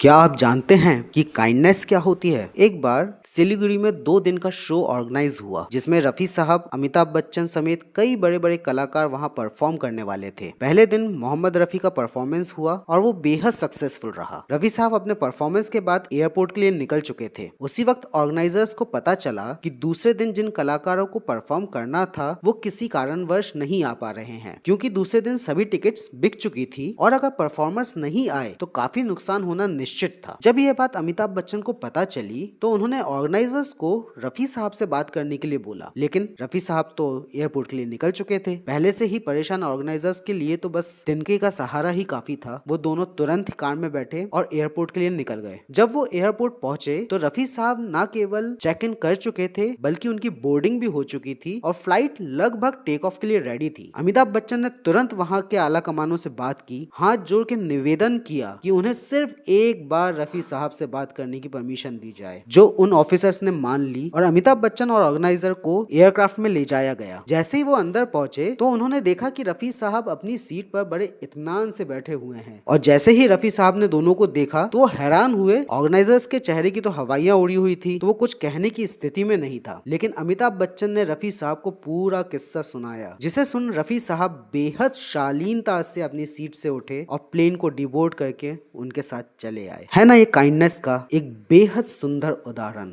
क्या आप जानते हैं कि काइंडनेस क्या होती है? एक बार सिलीगुड़ी में 2 दिन का शो ऑर्गेनाइज हुआ जिसमें रफी साहब, अमिताभ बच्चन समेत कई बड़े बड़े कलाकार वहां परफॉर्म करने वाले थे। पहले दिन मोहम्मद रफी का परफॉर्मेंस हुआ और वो बेहद सक्सेसफुल रहा। रफी साहब अपने परफॉर्मेंस के बाद एयरपोर्ट के लिए निकल चुके थे। उसी वक्त ऑर्गेनाइजर्स को पता चला कि दूसरे दिन जिन कलाकारों को परफॉर्म करना था वो किसी कारणवश नहीं आ पा रहे हैं, क्योंकि दूसरे दिन सभी टिकट्स बिक चुकी थी और अगर परफॉर्मर्स नहीं आए तो काफी नुकसान होना निश्चित था। जब यह बात अमिताभ बच्चन को पता चली तो उन्होंने ऑर्गेनाइजर्स को रफी साहब से बात करने के लिए बोला, लेकिन रफी साहब तो एयरपोर्ट के लिए निकल चुके थे। पहले से ही परेशान ऑर्गेनाइजर्स के लिए तो बस तिनके का सहारा ही काफी था। वो दोनों तुरंत कार में बैठे और एयरपोर्ट के लिए निकल गए। जब वो एयरपोर्ट पहुंचे तो रफी साहब न केवल चेक इन कर चुके थे बल्कि उनकी बोर्डिंग भी हो चुकी थी और फ्लाइट लगभग टेक ऑफ के लिए रेडी थी। अमिताभ बच्चन ने तुरंत वहां के आला कमानों से बात की, हाथ जोड़ के निवेदन किया कि उन्हें सिर्फ एक बार रफी साहब से बात करने की परमिशन दी जाए, जो उन ऑफिसर्स ने मान ली और अमिताभ बच्चन और ऑर्गेनाइजर को एयरक्राफ्ट में ले जाया गया। जैसे ही वो अंदर पहुंचे तो उन्होंने देखा कि रफी साहब अपनी सीट पर बड़े इत्मीनान से बैठे हुए हैं और जैसे ही रफी साहब ने दोनों को देखा तो वो हैरान हुए। ऑर्गेनाइजर्स के चेहरे की तो हवाइयां उड़ी हुई थी तो वो कुछ कहने की स्थिति में नहीं था, लेकिन अमिताभ बच्चन ने रफी साहब को पूरा किस्सा सुनाया, जिसे सुन रफी साहब बेहद शालीनता से अपनी सीट से उठे और प्लेन को डिबोर्ड करके उनके साथ चले आए। है ना ये काइंडनेस का एक बेहद सुंदर उदाहरण।